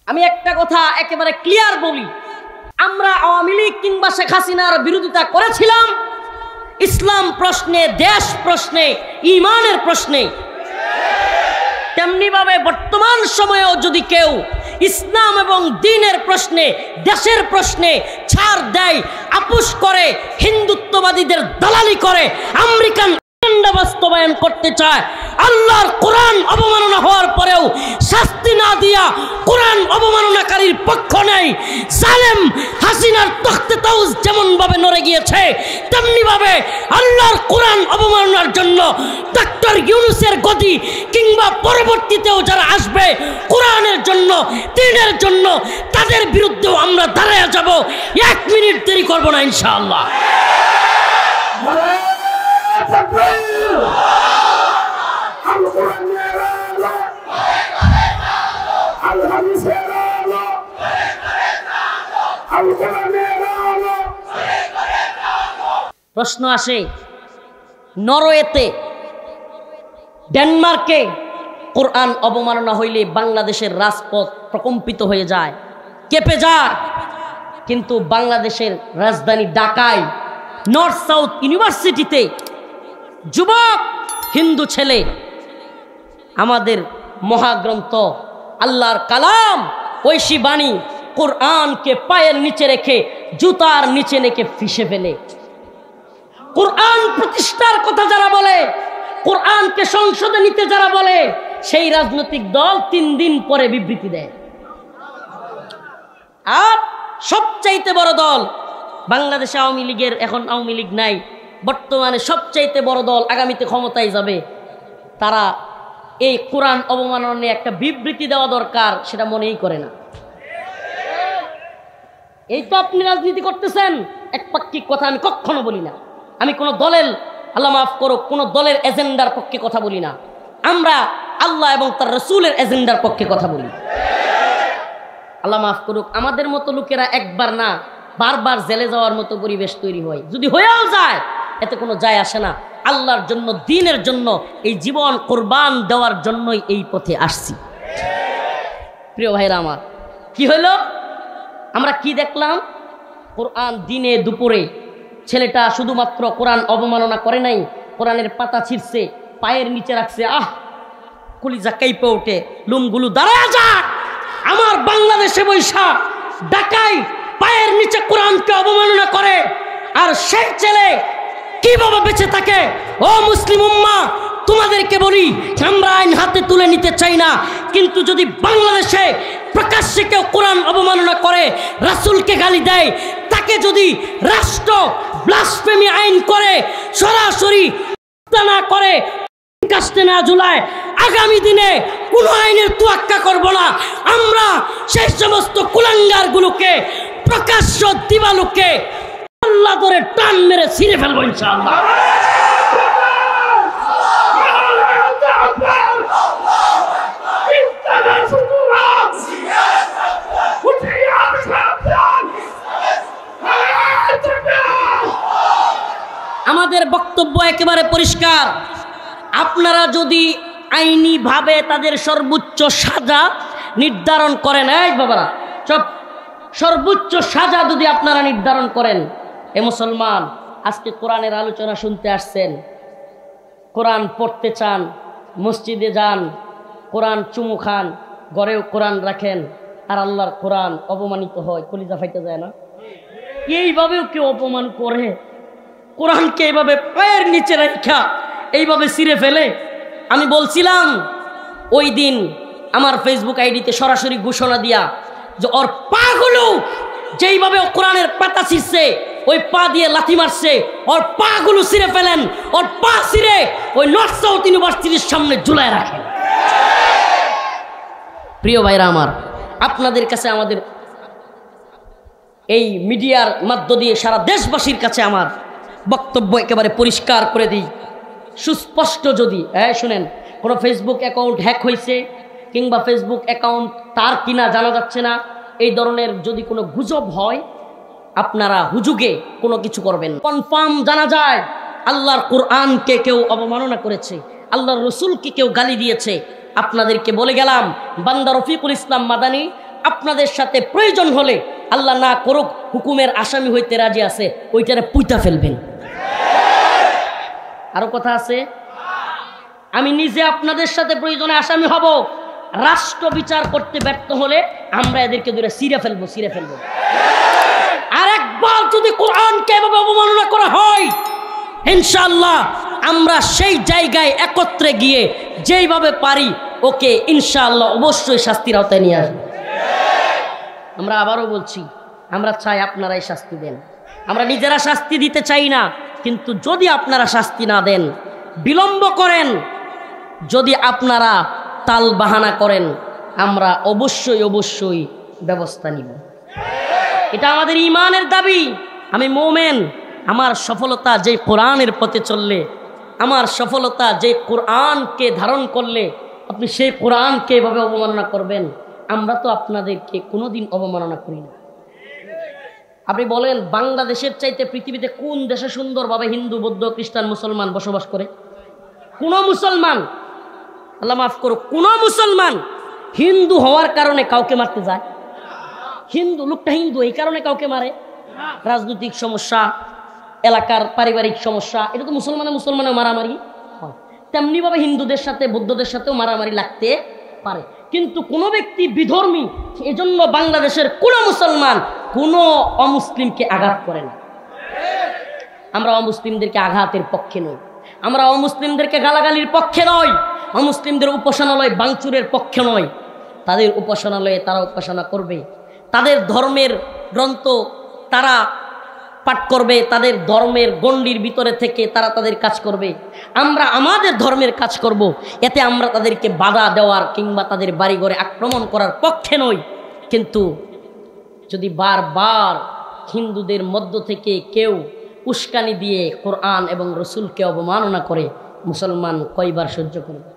আমি একটা কথা একেবারে ক্লিয়ার বলি, আমরা আওয়ামী লীগ কিংবা শেখ হাসিনার বিরোধিতা করেছিলাম ইসলাম প্রশ্নে, দেশ প্রশ্নে, ঈমানের প্রশ্নে। তেমনি ভাবে বর্তমান সময়েও যদি কেউ ইসলাম এবং দ্বীনের প্রশ্নে, দেশের প্রশ্নে ছাড় দেয়, আপোষ করে, হিন্দুত্ববাদীদের দালালি করে, আমেরিকান এজেন্ডা বাস্তবায়ন করতে চায়, আল্লাহর কোরআন অবমাননা হওয়ার পরেও শাস্তি না দিয়া কোরআন অবমাননাকারীর পক্ষ নেই, জালেম হাসিনার তখতে তাউজ যেমন ভাবে নড়ে গিয়েছে তেমনি ভাবে আল্লাহর কোরআন অবমাননার জন্য ডক্টর ইউনূসের গদি কিংবা পরবর্তীতেও যারা আসবে কোরআনের জন্য, দ্বীনের জন্য, তাদের বিরুদ্ধেও আমরা দাঁড়ায় যাব। 1 মিনিট দেরি করব না ইনশাআল্লাহ। প্রশ্ন আসে, নরওয়েতে, ডেনমার্কে কোরআন অবমাননা হইলে বাংলাদেশের রাজপথ প্রকম্পিত হয়ে যায়, কেঁপে যায়, কিন্তু বাংলাদেশের রাজধানী ঢাকায় নর্থ সাউথ ইউনিভার্সিটিতে যুবক হিন্দু ছেলে আমাদের মহাগ্রন্থ আল্লাহর কালাম ঐশী বাণী কোরআনকে পায়ের নিচে রেখে জুতার নিচে রেখে ফিসে ফেলে। কোরআন প্রতিষ্ঠার কথা যারা বলে, কোরআনকে সংসদে নিতে যারা বলে, সেই রাজনৈতিক দল 3 দিন পরে বিবৃতি দেয়। আর সবচাইতে বড় দল বাংলাদেশে আওয়ামী লীগের, এখন আওয়ামী লীগ নাই, বর্তমানে সবচাইতে বড় দল, আগামীতে ক্ষমতায় যাবে, তারা এই কোরআন অবমাননা নিয়ে একটা বিবৃতি দেওয়া দরকার সেটা মনেই করে না। এই তো আপনি রাজনীতি করতেছেন, একপাক্ষিক কথা আমি কখনো বলি না। আমি কোনো দলের, আল্লাহ মাফ করুক, কোনো দলের এজেন্ডার পক্ষে কথা বলি না। আমরা আল্লাহ এবং তার রাসূলের এজেন্ডার পক্ষে কথা বলি। আল্লাহ মাফ করুক, আমাদের মতো লোকেরা একবার না বারবার জেলে যাওয়ার মতো পরিবেশ তৈরি হয়, যদি হয়েও যায় এতে কোনো যায় আসে না। আল্লাহর জন্য, দ্বীনের জন্য এই জীবন কোরবান দেওয়ার জন্যই এই পথে আসছি। প্রিয় ভাইরা আমার, কি হইল? আমরা কি দেখলাম? কোরআন দিনে দুপুরে ছেলেটা শুধুমাত্র কোরআন অবমাননা করে নাই, কোরআনের পাতা ছিঁড়ছে, পায়ের নিচে রাখছে, আহ কলিজা কাঁপে ওঠে, লুমগুলো দাঁড়ায় যাক। আমার বাংলাদেশে বৈশা ঢাকায় পায়ের নিচে কোরআনকে অবমাননা করে, আর সেই ছেলে কিভাবে বেঁচে থাকে? ও মুসলিম উম্মাহ, তোমাদেরকে বলি, আমরা আইন হাতে তুলে নিতে চাই না, কিন্তু যদি বাংলাদেশে প্রকাশ্যে কেউ কোরআন অবমাননা করে, রাসূলকে গালি দেয়, তাকে যদি রাষ্ট্র ব্লাসফেমি আইন করে, সরাসরি না করে, কাস্তে না ঝুলায়, আগামী দিনে কোনো আইনের তোয়াক্কা করব না। আমরা সেই সমস্ত কুলাঙ্গারগুলোকে, প্রকাশ্য দিবালোকে আল্লাহ ধরে টান মেরে ছিঁড়ে ফেলবো ইনশাআল্লাহ। আমাদের বক্তব্য একেবারে পরিষ্কার। আপনারা যদি আইনিভাবে তাদের সর্বোচ্চ সাজা নির্ধারণ করেন, এই বাবারা সব সর্বোচ্চ সাজা যদি আপনারা নির্ধারণ করেন, এ মুসলমান আজকে কোরআনের আলোচনা শুনতে আসছেন, কোরআন পড়তে চান, মসজিদে যান, কোরআন চুমু খান, ঘরেও কোরআন রাখেন, আর আল্লাহর কোরআন অপমানিত হয়, কলিজা ফাইতে যায় না? এইভাবেও কেউ অপমান করে, কোরআনকে এইভাবে পায়ের নিচে রাখা এইভাবে ছিঁড়ে ফেলে। আমি বলছিলাম ওই দিন আমার ফেসবুক আইডিতে সরাসরি ঘোষণা দিয়া যে ওর পাগুলো যেইভাবে কোরআনের পাতা ছিঁড়ছে, ওই পা দিয়ে লাথি মারছে, ওর পাগুলো ছিঁড়ে ফেলেন, ওর পা ছিঁড়ে ওই নর্থ সাউথ ইউনিভার্সিটির সামনে ঝুলায় রাখেন। প্রিয় ভাইরা আমার, আপনাদের কাছে, আমাদের এই মিডিয়ার মাধ্য দিয়ে সারা দেশবাসীর কাছে আমার বক্তব্য একেবারে পরিষ্কার করে দিই, সুস্পষ্ট। যদি শুনেন, কোনো ফেসবুক অ্যাকাউন্ট হ্যাক হয়েছে কিংবা ফেসবুক অ্যাকাউন্ট তার কিনা জানা যাচ্ছে না, এই ধরনের যদি কোনো গুজব হয়, আপনারা হুজুগে কোনো কিছু করবেন। কনফার্ম জানা যায় আল্লাহর কোরআনকে কেউ অবমাননা করেছে, আল্লাহর রসুলকে কেউ গালি দিয়েছে, আপনাদেরকে বলে গেলাম, বান্দা রফিকুল ইসলাম মাদানী আপনাদের সাথে প্রয়োজন হলে আল্লাহ না করুক হুকুমের আসামি হইতে রাজি আছে, ওইটারে পুইতা ফেলবেন। আরো কথা আছে, আমি নিজে আপনাদের সাথে প্রয়োজনে আসামি হব। রাষ্ট্র বিচার করতে ব্যর্থ হলে আমরা এদেরকে ধরে ছিঁড়ে ফেলবো। আর একবার যদি কোরআনকে এভাবে অবমাননা করা হয়, ইনশাআল্লাহ আমরা সেই জায়গায় একত্রে গিয়ে যেইভাবে পারি ওকে ইনশাআল্লাহ অবশ্যই শাস্তির আওতায় নিয়ে আসবো। আমরা আবারও বলছি, আমরা চাই আপনারাই শাস্তি দেন। আমরা নিজেরা শাস্তি দিতে চাই না, কিন্তু যদি আপনারা শাস্তি না দেন, বিলম্ব করেন, যদি আপনারা তাল বাহানা করেন, আমরা অবশ্যই ব্যবস্থা নিব। এটা আমাদের ঈমানের দাবি। আমি মুমিন, আমার সফলতা যে কোরআনের পথে চললে, আমার সফলতা যে কোরআনকে ধারণ করলে, আপনি সেই কোরআনকে এভাবে অবমাননা করবেন। আমরা তো আপনাদেরকে কোনোদিন অবমাননা করি না। আপনি বলেন বাংলাদেশের চাইতে পৃথিবীতে কোন দেশে সুন্দরভাবে হিন্দু, বৌদ্ধ, খ্রিস্টান, মুসলমান বসবাস করে? কোনো মুসলমান, আল্লাহ মাফ করুক, কোনো মুসলমান হিন্দু হওয়ার কারণে কাউকে মারতে যায়? হিন্দু লোকটা হিন্দু এই কারণে কাউকে মারে? রাজনৈতিক সমস্যা, এলাকার পারিবারিক সমস্যা, এটা তো মুসলমানের মারামারি হয়। তেমনিভাবে হিন্দুদের সাথে বৌদ্ধদের সাথেও মারামারি লাগতে পারে, কিন্তু কোনো ব্যক্তি বিধর্মী, এজন্য বাংলাদেশের কোনো মুসলমান কোনো অমুসলিমকে আঘাত করে না। আমরা অমুসলিমদেরকে আঘাতের পক্ষে নই, আমরা অমুসলিমদেরকে গালাগালির পক্ষে নই, অমুসলিমদের উপাসনালয় ভাঙচুরের পক্ষে নয়। তাদের উপাসনালয়ে তারা উপাসনা করবে, তাদের ধর্মের গ্রন্থ তারা পাঠ করবে, তাদের ধর্মের গণ্ডির ভিতরে থেকে তারা তাদের কাজ করবে। আমরা আমাদের ধর্মের কাজ করব। এতে আমরা তাদেরকে বাধা দেওয়ার কিংবা তাদের বাড়িঘরে আক্রমণ করার পক্ষে নই। কিন্তু যদি বারবার হিন্দুদের মধ্য থেকে কেউ উস্কানি দিয়ে কোরআন এবং রসুলকে অবমাননা করে, মুসলমান কয়বার সহ্য করবে?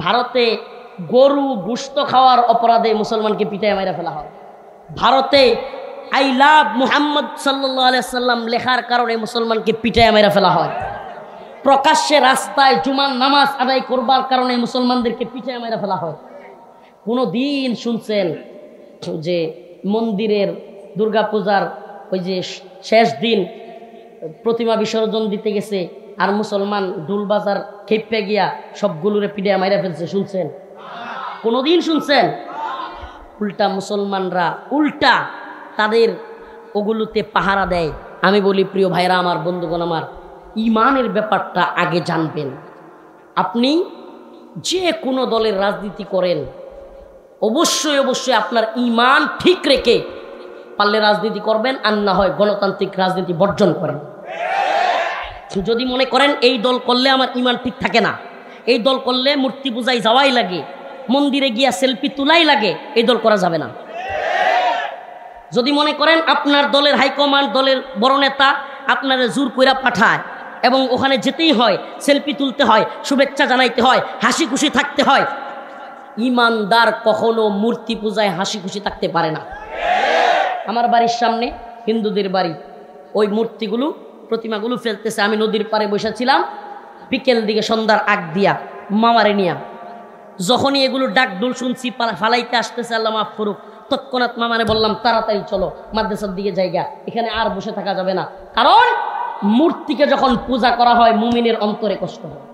ভারতে গরু গোশত খাওয়ার অপরাধে মুসলমানকে পিটায় মাইরা ফেলা হয়। ভারতে আই লাভ মুহাম্মদ সাল্লাল্লাহু আলাইহি সাল্লাম লেখার কারণে মুসলমানকে পিটায় মাইরা ফেলা হয়। প্রকাশ্যে রাস্তায় জুমার নামাজ আদায় করবার কারণে মুসলমানদেরকে পিটায় মাইরা ফেলা হয়। কোনো দিন শুনছেন যে মন্দিরের দুর্গাপূজার ওই যে শেষ দিন প্রতিমা বিসর্জন দিতে গেছে আর মুসলমান ডুলবাজার খেপে গিয়া সবগুলোরে পিটায় মাইরা ফেলছে? শুনছেন? কোনোদিন শুনছেন? উল্টা মুসলমানরা উল্টা তাদের ওগুলোতে পাহারা দেয়। আমি বলি প্রিয় ভাইরা আমার, বন্ধুগণ আমার, ইমানের ব্যাপারটা আগে জানবেন। আপনি যে কোনো দলের রাজনীতি করেন, অবশ্যই আপনার ইমান ঠিক রেখে পারলে রাজনীতি করবেন, আর না হয় গণতান্ত্রিক রাজনীতি বর্জন করেন। যদি মনে করেন এই দল করলে আমার ইমান ঠিক থাকে না, এই দল করলে মূর্তি পূজায় যাওয়াই লাগে, মন্দিরে গিয়া সেলফি তোলাই লাগে, এই দল করা যাবে না। যদি মনে করেন আপনার দলের হাইকমান্ড, দলের বড় নেতা আপনারা জোর কইরা পাঠায় এবং ওখানে যেতেই হয়, সেলফি তুলতে হয়, শুভেচ্ছা জানাইতে হয়, হাসি খুশি থাকতে হয়, ইমানদার কখনো মূর্তি পূজায় হাসি খুশি থাকতে পারে না। আমার বাড়ির সামনে হিন্দুদের বাড়ি, ওই মূর্তিগুলো প্রতিমাগুলো ফেলতেছে। আমি নদীর পাড়ে বসেছিলাম, বিকেল দিকে সন্ধ্যার আগ দিয়া মামারে নিয়া, যখনই এগুলো ডাক ডুল শুনছি ফালাইতে আসতেছে, আল্লাহ মাফ করুক, তৎক্ষণাৎ মামারে বললাম তাড়াতাড়ি চলো মাদ্রাসার দিকে জায়গা, এখানে আর বসে থাকা যাবে না। কারণ মূর্তিকে যখন পূজা করা হয় মুমিনের অন্তরে কষ্ট হয়,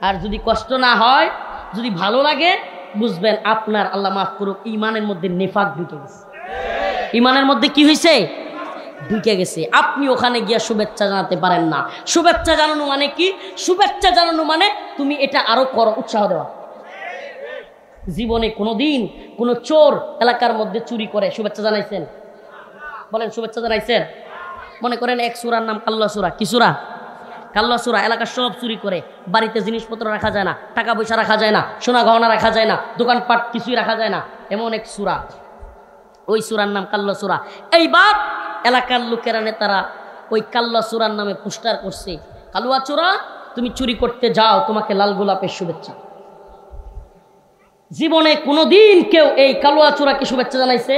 আর যদি কষ্ট না হয়, যদি ভালো লাগে, বুঝবেন আপনার আল্লাহ মাফ করুক ইমানের মধ্যে নেফাক ঢুকে গেছে। ইমানের মধ্যে কি হয়েছে? ঢুকে গেছে। আপনি ওখানে গিয়া শুভেচ্ছা জানাতে পারেন না। শুভেচ্ছা জানানো মানে কি? শুভেচ্ছা জানানো মানে তুমি এটা আরো করো, উৎসাহ দেওয়া। জীবনে কোনোদিন কোনো চোর এলাকার মধ্যে চুরি করে শুভেচ্ছা জানাইছেন? বলেন, শুভেচ্ছা জানাইছেন? মনে করেন এক সূরার নাম কাল্লা সূরা। কি সূরা? কাল্লা সূরা। এলাকার সব চুরি করে, বাড়িতে জিনিসপত্র রাখা যায় না, টাকা পয়সা রাখা যায় না, সোনা গহনা রাখা যায় না, দোকানপাট কিছুই রাখা যায় না, এমন এক সূরা। ওই সূরার নাম কাল্লা সূরা। এইবার এলাকার লোকেরা, নেতারা ওই কাল্লা সূরার নামে পোস্টার করছে, কালুয়া চোরা তুমি চুরি করতে যাও, তোমাকে লাল গোলাপের শুভেচ্ছা। জীবনে কোনোদিন কেউ এই কালুয়া চোরাকে শুভেচ্ছা জানাইছে?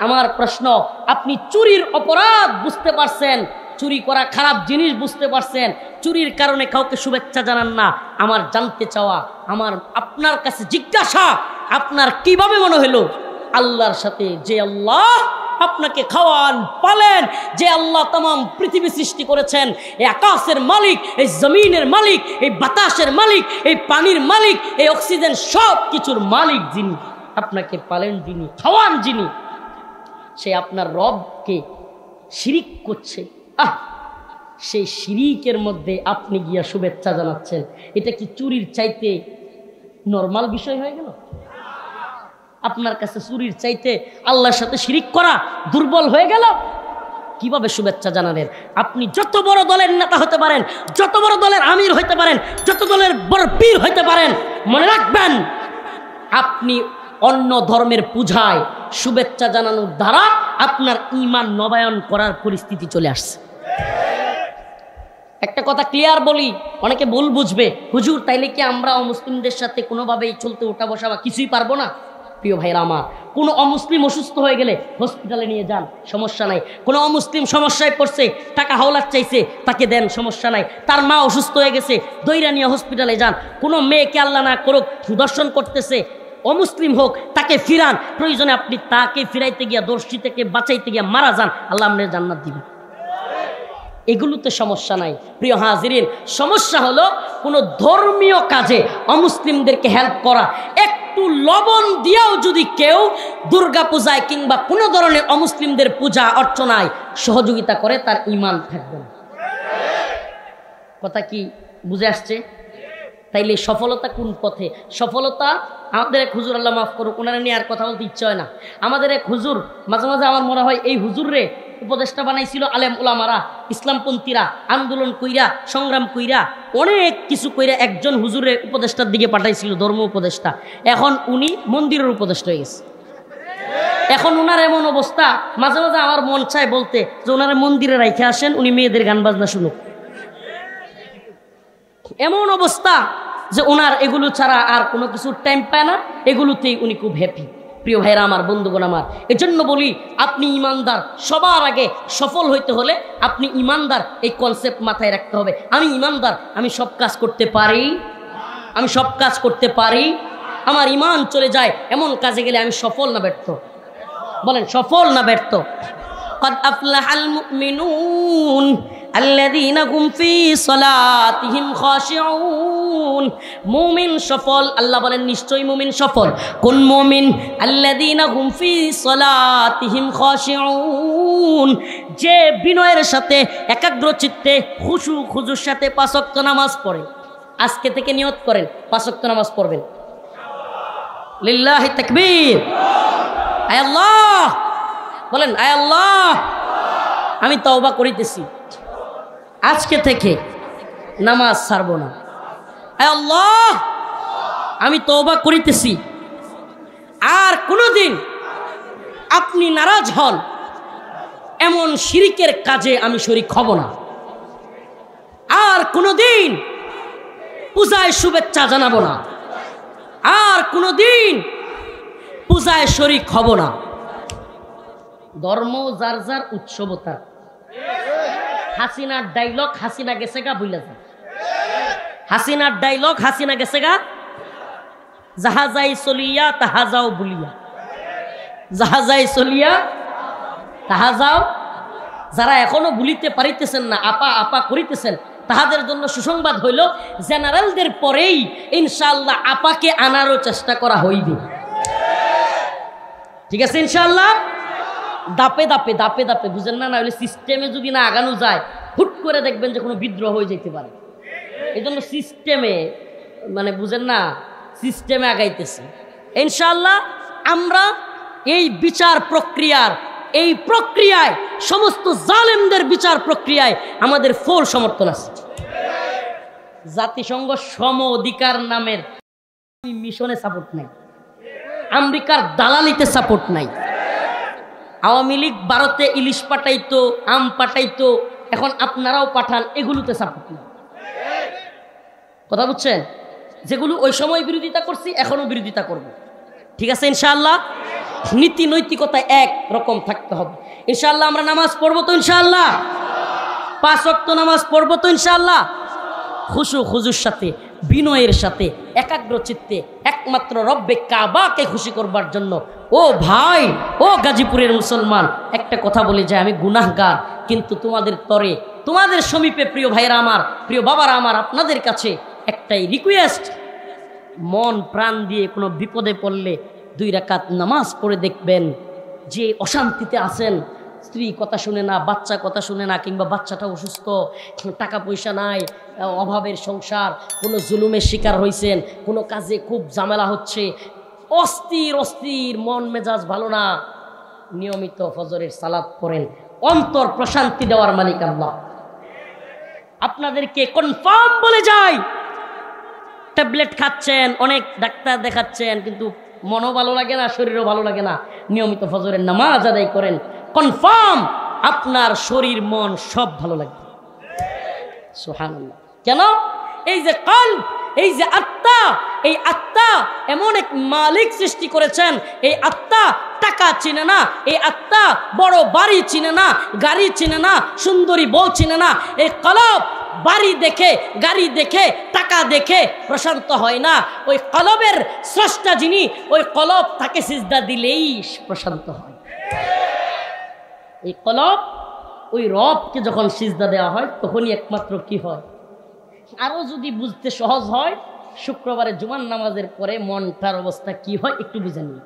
আমার প্রশ্ন, আপনি চুরির অপরাধ বুঝতে পারছেন, চুরি করা খারাপ জিনিস বুঝতে পারছেন, চুরির কারণে কাউকে শুভেচ্ছা জানান না। আমার জানতে চাওয়া, আমার আপনার কাছে জিজ্ঞাসা, আপনার কিভাবে মনে হলো আল্লাহর সাথে যে আল্লাহ আপনাকে খাওয়ান পালেন, যে আল্লাহ तमाम পৃথিবী সৃষ্টি করেছেন, এই আকাশের মালিক, এই জমিনের মালিক, এই বাতাসের মালিক, এই পানির মালিক, এই অক্সিজেন সব কিছুর মালিক যিনি, আপনাকে পালেন যিনি, খাওয়ান যিনি, সে আপনার রবকে শিরিক করছে। সেই শিরিকের মধ্যে আপনি গিয়া শুভেচ্ছা জানাচ্ছেন, এটা কি চুরির চাইতে নরমাল বিষয় হয়ে গেল? আপনার কাছে চুরির চাইতে আল্লাহর সাথে শিরিক করা দুর্বল হয়ে গেল? কিভাবে শুভেচ্ছা জানালেন? আপনি যত বড় দলের নেতা হতে পারেন, যত বড় দলের আমির হইতে পারেন, যত দলের বড় পীর হইতে পারেন, মনে রাখবেন আপনি অন্য ধর্মের পূজায় শুভেচ্ছা জানানোর দ্বারা আপনার ঈমান নবায়ন করার পরিস্থিতি চলে আসছে। একটা কথা ক্লিয়ার বলি, অনেকে ভুল বুঝবে, হুজুর তাইলে কি আমরা অমুসলিমদের সাথে কোনোভাবেই চলতে ওঠা বসা বা কিছুই পারবো না? প্রিয় ভাইরা আমার, কোনো অমুসলিম অসুস্থ হয়ে গেলে হসপিটালে নিয়ে যান, সমস্যা নাই। কোনো অমুসলিম সমস্যায় পড়ছে, টাকা হাওলাত চাইছে, তাকে দেন, সমস্যা নাই। তার মা অসুস্থ হয়ে গেছে, দইরা নিয়ে হসপিটালে যান। কোনো মেয়েকে আল্লাহ না করুক দর্শন করতেছে, অমুসলিম হোক, তাকে ফিরান, প্রয়োজনে আপনি তাকে ফিরাইতে গিয়া দর্শী থেকে বাঁচাইতে গিয়া মারা যান, আল্লাহ আপনার জান্নাত দিবেন। এগুলোতে সমস্যা নাই। প্রিয় হাজিরিন, সমস্যা হলো কোনো ধর্মীয় কাজে অমুসলিমদেরকে হেল্প করা। একটু লবণ দিয়েও যদি কেউ দুর্গা পূজায় কিংবা কোনো ধরনের অমুসলিমদের পূজা অর্চনায় সহযোগিতা করে, তার ঈমান থাকবে না। কথা কি বুঝে আসছে? তাইলে সফলতা কোন পথে? সফলতা আমাদের এক হুজুর, আল্লাহ মাফ করুক, ওনারা নিয়ে আর কথা বলতে ইচ্ছা হয় না। আমাদের এক হুজুর, মাঝে মাঝে আমার মনে হয় এই হুজুররে উপদেষ্টা বানাইছিল আলেম ওলামারা, ইসলামপন্থীরা আন্দোলন কইরা, সংগ্রাম কইরা, অনেক কিছু কইরা একজন হুজুরে উপদেষ্টার দিকে পাঠাইছিল, ধর্ম উপদেষ্টা। এখন উনি মন্দিরের উপদেষ্টা হয়ে গেছে। এখন ওনার এমন অবস্থা, মাঝে মাঝে আমার মন চায় বলতে যে ওনারা মন্দিরে রাইখে আসেন, উনি মেয়েদের গান বাজনা শুনুক। এমন অবস্থা যে ওনার এগুলো ছাড়া আর কোনো কিছু টাইম পায় না, এগুলোতেই উনি খুব হ্যাপি। প্রিয় ভাইরা আমার, বন্ধুগণ আমার, এজন্য বলি আপনি ইমানদার। সবার আগে সফল হইতে হলে আপনি ইমানদার, এই কনসেপ্ট মাথায় রাখতে হবে। আমি ইমানদার, আমি সব কাজ করতে পারি, আমি সব কাজ করতে পারি, আমার ইমান চলে যায় এমন কাজে গেলে আমি সফল না ব্যর্থ? বলেন সফল না ব্যর্থ? قد أفلح المؤمنون الذين هم في صلاتهم خاشعون। মুমিন সফল, আল্লাহ বলেন নিশ্চয়ই মুমিন সফল। কোন মুমিন? الذين هم في صلاتهم خاشعون, যে বিনয়ের সাথে একাগ্র চিত্তে খুজুর সাথে 5 ওয়াক্ত নামাজ পড়ে। আজকে থেকে নিয়ত করেন 5 ওয়াক্ত নামাজ পড়বেন। লিল্লাহি তাকবীর। আয় আল্লাহ বলেন, আয় আল্লাহ আমি তওবা করিতেছি, আজকে থেকে নামাজ ছাড়ব না। আয় আল্লাহ আমি তওবা করিতেছি, আর কোনোদিন আপনি নারাজ হন এমন শিরিকের কাজে আমি শরীক হব না। আর কোনোদিন পূজায় শুভেচ্ছা জানাবো না, আর কোনোদিন পূজায় শরীক হব না। ধর্ম যার যার, উৎসবতা। হাসিনার ডায়লগ হাসিনা গেছে গা বুইলা যা, হাসিনার ডায়লগ হাসিনা গেছে গা, জাহাজাই চলিয়া তাহা যাও বলিয়া, জাহাজাই চলিয়া তাহা যাও। যারা এখনো ভুলিতে পারিতেছেন না, আপা আপা করিতেছেন, তাহাদের জন্য সুসংবাদ হইল জেনারেলদের পরেই ইনশাআল্লাহ আপাকে আনারও চেষ্টা করা হইবে। ঠিক আছে ইনশাআল্লাহ? দাপে দাপে দাপে দাপে, বুঝেন না? না হলে সিস্টেমে যদি না আগানো যায়, হুট করে দেখবেন যে কোনো বিদ্রোহ হয়ে যেতে পারে। এই জন্য সিস্টেমে, মানে বুঝেন না, সিস্টেমে আগাইতেছি ইনশাআল্লাহ। আমরা এই বিচার প্রক্রিয়ার, এই প্রক্রিয়ায়, সমস্ত জালেমদের বিচার প্রক্রিয়ায় আমাদের ফুল সমর্থন আছে। জাতিসংঘ সম অধিকার নামের মিশনে সাপোর্ট নাই, আমেরিকার দালালিতে সাপোর্ট নাই। আওয়ামী লীগ ভারতে ইলিশ পাঠাইতো, আম পাঠাইতো, এখন আপনারাও পাঠান, এগুলোতে সাপোর্ট নাই। কথা বুঝছেন? যেগুলো ওই সময় বিরোধিতা করছি এখনো বিরোধিতা করব। ঠিক আছে ইনশাআল্লাহ? নীতি নৈতিকতা এক রকম থাকতে হবে ইনশাআল্লাহ। আমরা নামাজ পড়বো তো ইনশাআল্লাহ? 5 ওয়াক্ত নামাজ পড়বো তো ইনশাআল্লাহ? খুজুর সাথে বিনয়ের সাথে একাগ্র চিত্তে একমাত্র রব্বে কাবাকে খুশি করবার জন্য। ও ভাই, ও গাজীপুরের মুসলমান, একটা কথা বলে যায়, আমি গুনাহগার, কিন্তু তোমাদের তরে, তোমাদের সমীপে প্রিয় ভাইরা আমার, প্রিয় বাবারা আমার, আপনাদের কাছে একটাই রিকোয়েস্ট, মন প্রাণ দিয়ে কোনো বিপদে পড়লে 2 রাকাত নামাজ পড়ে দেখবেন যে অশান্তিতে আছেন, স্ত্রী কথা শুনে না, বাচ্চা কথা শুনে না, কিংবা বাচ্চাটা অসুস্থ, টাকা পয়সা নাই, অভাবের সংসার, কোনো জুলুমের শিকার হয়েছেন, কোনো কাজে খুব ঝামেলা হচ্ছে, অস্থির অস্থির, মন মেজাজ ভালো না, নিয়মিত ফজরের সালাত পড়েন, অন্তর প্রশান্তি দেওয়ার মালিক আল্লাহ। আপনাদেরকে কনফার্ম বলে যায়, ট্যাবলেট খাচ্ছেন, অনেক ডাক্তার দেখাচ্ছেন, কিন্তু মনও ভালো লাগে না, শরীরও ভালো লাগে না, নিয়মিত ফজরের নামাজ আদায় করেন, কনফার্ম আপনার শরীর মন সব ভালো লাগবে। সুবহানাল্লাহ। কেন? এই যে কলব, এই যে আত্মা, এই আত্মা এমন এক মালিক সৃষ্টি করেছেন, এই আত্মা টাকা চিনে না, এই আত্মা বড় বাড়ি চিনে না, গাড়ি চিনে না, সুন্দরী বউ চিনে না, এই কলব বাড়ি দেখে, গাড়ি দেখে, টাকা দেখে প্রশান্ত হয় না। ওই কলবের স্রষ্টা যিনি, ওই কলব তাকে সিজদা দিলেই প্রশান্ত হয়। এই কলব, ওই রবকে যখন সিজদা দেওয়া হয় তখনই একমাত্র কি হয়। আরো যদি বুঝতে সহজ হয়, শুক্রবারে জুমার নামাজের পরে মনটার অবস্থা কি হয় একটু বুঝে নিন।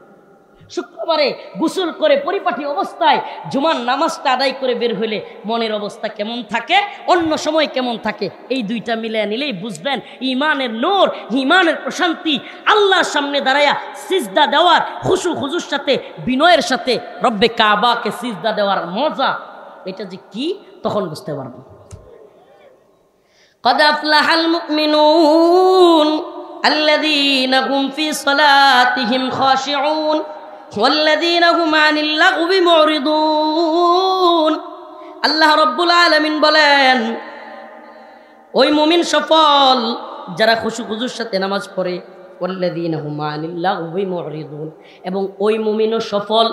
শুক্রবারে গোসল করে পরিপাটি অবস্থায় জুমার নামাজটা আদায় করে বের হইলে মনের অবস্থা কেমন থাকে, অন্য সময় কেমন থাকে, এই দুইটা মিলিয়ে নিলেই বুঝবেন ইমানের নূর, ইমানের প্রশান্তি, আল্লাহর সামনে দাঁড়ায়া সিজদা দেওয়ার খুশু খুজুর সাথে, বিনয়ের সাথে রব্বে কাবাকে সিজদা দেওয়ার মজা, এটা যে কি তখন বুঝতে পারবেন। قد أفلح المؤمنون الذين هم في صلاتهم خاشعون والذين هم عن اللغو معرضون। আল্লাহ রব্বুল আলামিন বলেন, ওই মুমিন সফল যারা খুশু খুজুর সাথে নামাজ পড়ে, ওয়াল্লাযীনা হুম আনিল লাগবি মুরিদুন, এবং ওই মুমিনও সফল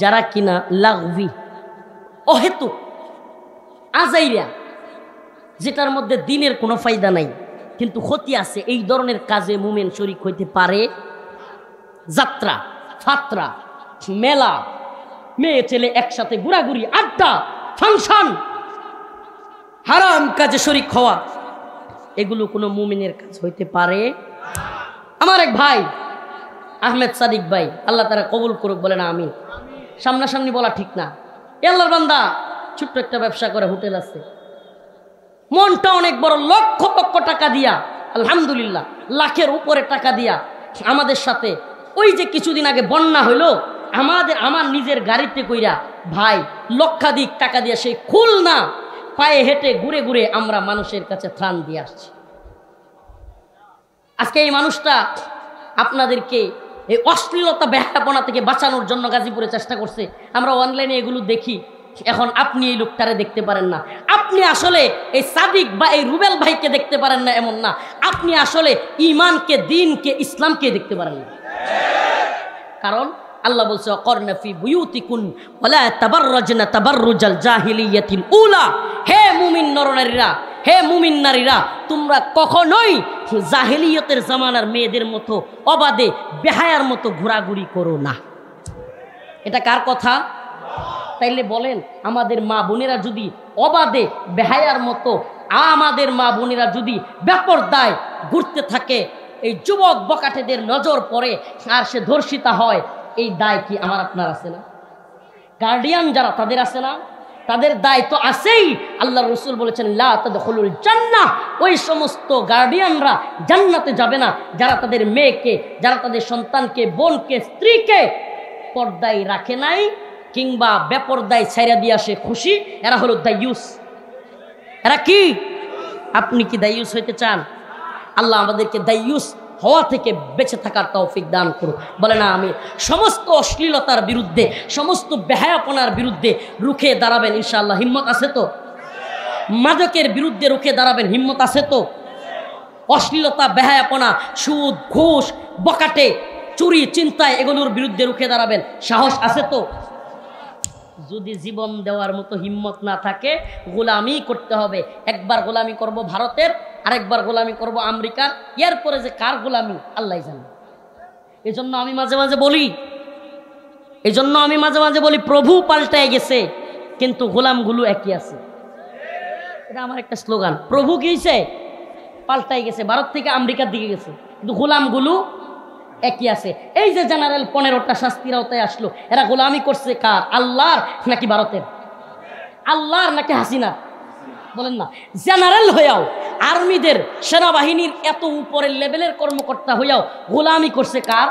যারা কিনা লাগবি, অহেতুক, আজাইরা, যেটার মধ্যে দিনের কোনো ফায়দা নাই কিন্তু ক্ষতি আছে, এই ধরনের কাজে মুমিন শরীক হইতে পারে। যাত্রা, ফাত্রা, মেলা, মেয়ে ছেলে একসাথে ঘোরাঘুরি, আড্ডা, ফাংশন, হারাম কাজে শরীক হওয়া, এগুলো কোনো মুমিনের কাজ হইতে পারে। আমার এক ভাই আহমেদ সাদিক ভাই, আল্লাহ তারা কবুল করুক, বলে না আমিন। সামনাসামনি বলা ঠিক না। আল্লাহর বান্দা ছোট্ট একটা ব্যবসা করে, হোটেল আছে, মনটা অনেক বড়, লক্ষ লক্ষ টাকা দিয়া, আলহামদুলিল্লাহ লাখের উপরে টাকা দিয়া আমাদের সাথে, ওই যে কিছুদিন আগে বন্যা হইল, আমার নিজের গাড়িতে কইরা ভাই লক্ষাধিক টাকা দিয়া সেই খুলনা পায়ে হেঁটে ঘুরে ঘুরে আমরা মানুষের কাছে ত্রাণ দিয়ে আসছি। আজকে এই মানুষটা আপনাদেরকে এই অশ্লীলতা বেহায়াপনা থেকে বাঁচানোর জন্য গাজীপুরে চেষ্টা করছে। আমরা অনলাইনে এগুলো দেখি। এখন আপনি এই লোকটারে দেখতে পারেন না, আপনি আসলে এই সাদিক বা এই রুবেল ভাইকে দেখতে পারেন না এমন না, আপনি আসলে ইমানকে, দিনকে, ইসলামকে দেখতে পারেন না। কারণ আল্লাহ বলছে, অকরনা ফি বুয়ুতিকুন ওয়ালা তাবাররাজনা তাবাররুজাল জাহিলিয়াতিল উলা। হে মুমিন নরনারীরা, হে মুমিন নারীরা, তোমরা কখনোই জাহিলিয়তের জামানার মেয়েদের মতো অবাধে বেহায়ার মতো ঘোরাঘুরি করো না। এটা কার কথা? তাইলে বলেন, আমাদের মা বোনেরা যদি অবাধে বেহায়ার মতো, আমাদের মা বোনেরা যদি বেপরদায় ঘুরতে থাকে, এই যুবক বকাটেদের নজর পড়ে আর সে ধর্ষিতা হয়, এই দায় কি আমার আপনার আছে না? গার্ডিয়ান যারা, তাদের আছে না? তাদের দায় তো আছেই। আল্লাহ রসুল বলেছেন, লা তাদখুলুল জান্নাহ, ওই সমস্ত গার্ডিয়ানরা জান্নাতে যাবে না যারা তাদের মেয়েকে, যারা তাদের সন্তানকে, বোনকে, স্ত্রীকে পর্দায় রাখে নাই কিংবা বেপর্দায় ছাইরা দিয়ে আসে খুশি। এরা হলো দায়ুস। এরা কি? আপনি কি দায়ুস হইতে চান? আল্লাহ আমাদেরকে দায়ুস হওয়া থেকে বেঁচে থাকার তৌফিক দান করুন। বলে না আমি সমস্ত অশ্লীলতার বিরুদ্ধে, সমস্ত বেহায়াপনার বিরুদ্ধে রুখে দাঁড়াবেন ইনশাআল্লাহ। হিম্মত আছে তো? মাদকের বিরুদ্ধে রুখে দাঁড়াবেন, হিম্মত আছে তো? অশ্লীলতা, বেহায়াপনা, সুদ, ঘুষ, বকাটে, চুরি, চিন্তায়, এগুলোর বিরুদ্ধে রুখে দাঁড়াবেন, সাহস আছে তো? যদি জীবন দেওয়ার মতো হিম্মত না থাকে, গোলামি করতে হবে। একবার গোলামি করব ভারতের, আরেকবার গোলামি করব আমেরিকার, এরপরে যে কার গোলামি আল্লাহ জানে। এজন্য আমি মাঝে মাঝে বলি প্রভু পাল্টায় গেছে কিন্তু গোলামগুলো একই আছে। এটা আমার একটা স্লোগান, প্রভু কি হয়েছে পাল্টাই গেছে, ভারত থেকে আমেরিকার দিকে গেছে কিন্তু গোলামগুলো একই আছে। এই যে জেনারেল 15টা শাস্তির আওতায় আসলো, এরা গোলামি করছে কার? আল্লাহর নাকি ভারতের? আল্লাহর নাকি হাসিনা? বলেন না। জেনারেল হইয়াও, আর্মিদের সেনাবাহিনীর এত উপরের লেভেলের কর্মকর্তা হইয়াও গোলামি করছে কার?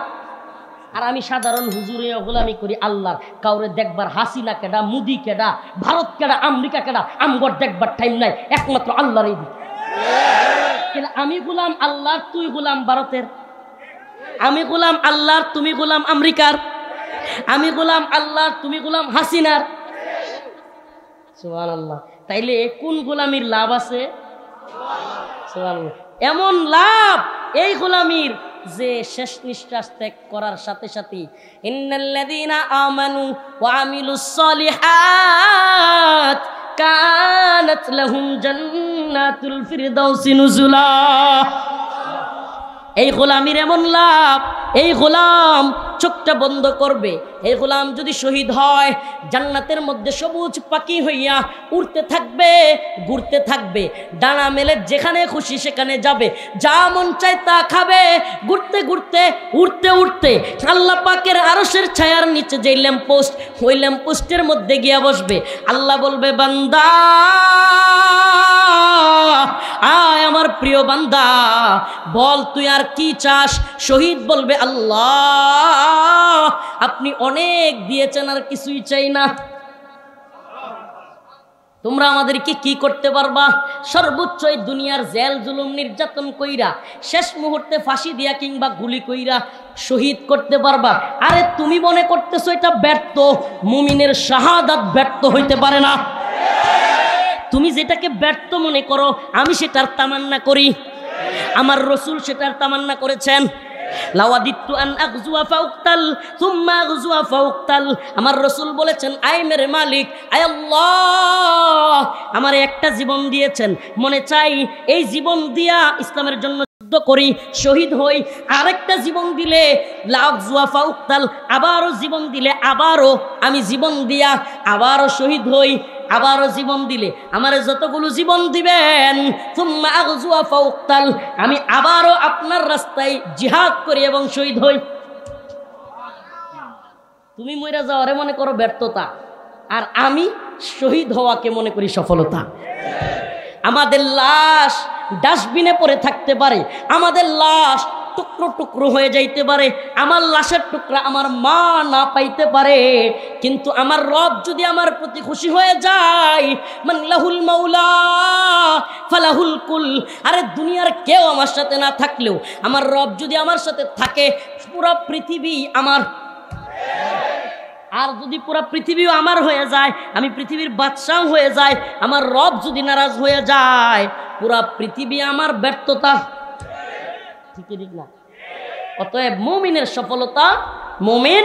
আর আমি সাধারণ হুজুর হইয়াও গোলামি করি আল্লাহর। কাউরে দেখবার হাসিনা কেডা, মুদি কেডা, ভারত কেডা, আমেরিকা কেডা, আমগর দেখবার টাইম নাই, একমাত্র আল্লাহরই দিক। আমি গোলাম আল্লাহর, তুই গোলাম ভারতের। আমি গোলাম আল্লাহর, তুমি গোলাম আমেরিকার। আমি গোলাম আল্লাহর, তুমি গোলাম হাসিনার। সুবহানাল্লাহ। তাইলে কোন গোলামির লাভ আছে? সুবহানাল্লাহ। এমন লাভ এই গোলামির যে শেষ নিঃশ্বাস ত্যাগ করার সাথে সাথে ইন্নাল্লাযীনা আমানু ওয়া আমিলুস সলিহাত কানাত লাহুম জান্নাতুল ফিরদাউসি নুজুলা। এই গোলামির এমন লাভ, এই গোলাম চোখটা বন্ধ করবে, এই গোলাম যদি শহীদ হয় জান্নাতের মধ্যে সবুজ পাখি হইয়া উড়তে থাকবে, ঘুরতে থাকবে, ডানা মেলে যেখানে খুশি সেখানে যাবে, যা মন চায় তা খাবে, ঘুরতে ঘুরতে উড়তে উড়তে আল্লাহ পাকের আরশের ছায়ার নিচে যে ল্যাম্পপোস্ট, ওই ল্যাম্পপোস্টের মধ্যে গিয়া বসবে। আল্লাহ বলবে, বান্দা আয় আমার প্রিয় বান্দা, বল তুই আর কি চাস? শহীদ বলবে, আল্লাহ আপনি অনেক দিয়েছেন, আর কিছুই চাই না। তোমরা আমাদেরকে কি করতে পারবা? সর্বোচ্চ এই দুনিয়ার জেল জুলুম নির্যাতন কইরা শেষ মুহূর্তে ফাঁসি দিয়া কিংবা গুলি কইরা শহীদ করতে পারবা। আরে তুমি মনে করতেছো এটা ব্যর্থ, মুমিনের শাহাদাত ব্যর্থ হইতে পারে না। তুমি যেটাকে ব্যর্থ মনে করো, আমি সেটার তামান্না করি, আমার রসুল সেটার তামান্না করেছেন। লাওয়াদিত্তু আন আগজুয়া ফাউক্তাল সুম্মা আগজুয়া ফাউক্তাল। আমার রসুল বলেছেন, আয় মেরে মালিক, আয় আল্লাহ আমারে একটা জীবন দিয়েছেন, মনে চাই এই জীবন দিয়া ইসলামের জন্য যুদ্ধ করি, শহীদ হই। আরেকটা জীবন দিলে লাগজুয়া ফাউক্তাল, আবারও জীবন দিলে আবারও আমি জীবন দিয়া আবারও শহীদ হই, আবারও জীবন দিলে আমারে যতগুলো জীবন দিবেন সুম্মা আগজুয়া ফাউক্তাল, আমি আবারও আপনার রাস্তায় জিহাদ করি এবং শহীদ হই। তুমি মইরা যাওয়ারে মনে করো ব্যর্থতা, আর আমি শহীদ হওয়াকে মনে করি সফলতা। আমাদের লাশ ডাস্টবিনে পড়ে থাকতে পারে, আমাদের লাশ টুকরো টুকরো হয়ে যাইতে পারে, আমার লাশের টুকরা আমার মা না পাইতে পারে, কিন্তু আমার রব যদি আমার প্রতি খুশি হয়ে যায়, মান লাহুল মাওলা ফালাহুল কুল। আরে দুনিয়ার কেউ আমার সাথে না থাকলেও আমার রব যদি আমার সাথে থাকে, পুরো পৃথিবী আমার। আর যদি পুরো পৃথিবীও আমার হয়ে যায়, আমি পৃথিবীর বাদশাহ হয়ে যায়, আমার রব যদি নারাজ হয়ে যায়, পুরো পৃথিবী আমার ব্যর্থতা। ঠিক না? অতএব মুমিনের সফলতা, মুমিন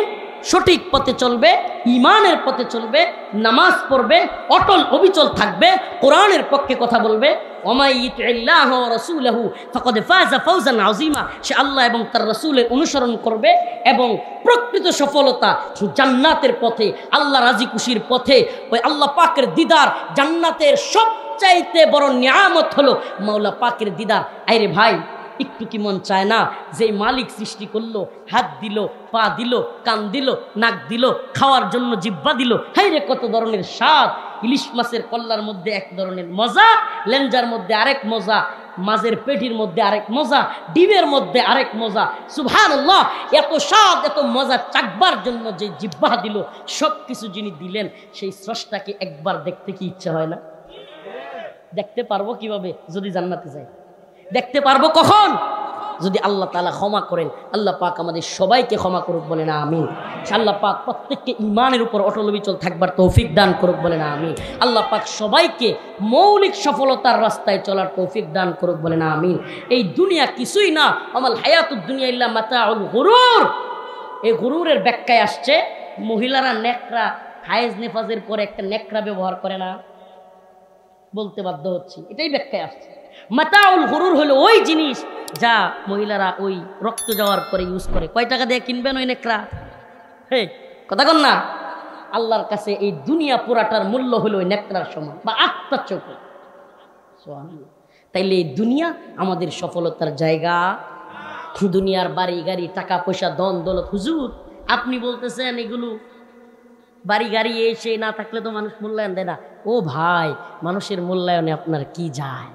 সঠিক পথে চলবে, ঈমানের পথে চলবে, নামাজ পড়বে, অটল অবিচল থাকবে, কোরআনের পক্ষে কথা বলবে। ওমাই ইতিল্লাহ ওয়া রাসূলহু ফাকাদ ফাযা ফাওজান আযীমা। সে আল্লাহ এবং তার রাসূলের অনুসরণ করবে এবং প্রকৃত সফলতা জান্নাতের পথে, আল্লাহ রাজি খুশির পথে, ওই আল্লাহ পাকের দিদার। জান্নাতের সবচাইতে বড় নিয়ামত হলো মাওলা পাকের দিদার। আরে ভাই, একটু কি মন চায় না যে মালিক সৃষ্টি করলো, হাত দিল, পা দিল, কান দিল, নাক দিল, খাওয়ার জন্য জিহ্বা দিল, হাই রে কত ধরনের স্বাদ। ইলিশ মাছের কল্লার মধ্যে এক ধরনের মজা, লেঞ্জার মধ্যে আরেক মজা, মাছের পেটির মধ্যে আরেক মজা, ডিমের মধ্যে আরেক মজা। সুবহানাল্লাহ, এত স্বাদ এত মজা চাকবার জন্য যে জিহ্বা দিল, সব কিছু যিনি দিলেন সেই স্রষ্টাকে একবার দেখতে কি ইচ্ছা হয় না? দেখতে পারবো কিভাবে? যদি জান্নাতে যাই। দেখতে পারবো কখন? যদি আল্লাহ তাআলা ক্ষমা করেন। আল্লাহ পাক আমাদের সবাইকে ক্ষমা করুক, বলে না আমিন। আল্লাহ পাক প্রত্যেককে ঈমানের উপর অটল অবিচল থাকবার তৌফিক দান করুক, বলে না আমিন। আল্লাহ পাক সবাইকে মৌলিক সফলতার রাস্তায় চলার তৌফিক দান করুক, বলে না আমিন। এই দুনিয়া কিছুই না, আমাল হায়াতুদ দুনিয়া ইল্লা মাতাউল গুরুর। এই গুরুরের ব্যাখ্যায় আসছে, মহিলারা নেকড়া, হায়েজ নেফাজের পরে একটা নেকড়া ব্যবহার করে না, বলতে বাধ্য হচ্ছি, এটাই ব্যাখ্যায় আসছে। মাতাউল গুরুর হলো ওই জিনিস যা মহিলারা ওই রক্ত যাওয়ার পরে ইউজ করে। কয় টাকা দিয়ে কিনবেন ওই নেকড়া? হে কথা কন না। আল্লাহর কাছে এই দুনিয়া পুরাটার মূল্য হলো ওই নেকড়ার সমান বা আত্মার চোখে। তাইলে এই দুনিয়া আমাদের সফলতার জায়গা। দুনিয়ার বাড়ি গাড়ি টাকা পয়সা ধন দৌলত, হুজুর আপনি বলতেছেন এগুলো বাড়ি গাড়ি এসে না থাকলে তো মানুষ মূল্যায়ন দেয় না। ও ভাই, মানুষের মূল্যায়নে আপনার কি যায়?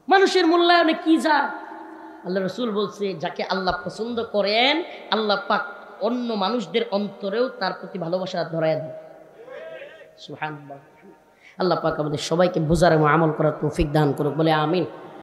মানুষের মূল্যায়নে কি যায়? আল্লাহ রসুল বলছে যাকে আল্লাহ পছন্দ করেন আল্লাহ পাক অন্য মানুষদের অন্তরেও তার প্রতি ভালোবাসা ধরায় দেয়। সুবহানাল্লাহ। আল্লাহ পাক আমাদের সবাইকে বুঝার এবং আমল করার তৌফিক দান করুক, বলে আমিন।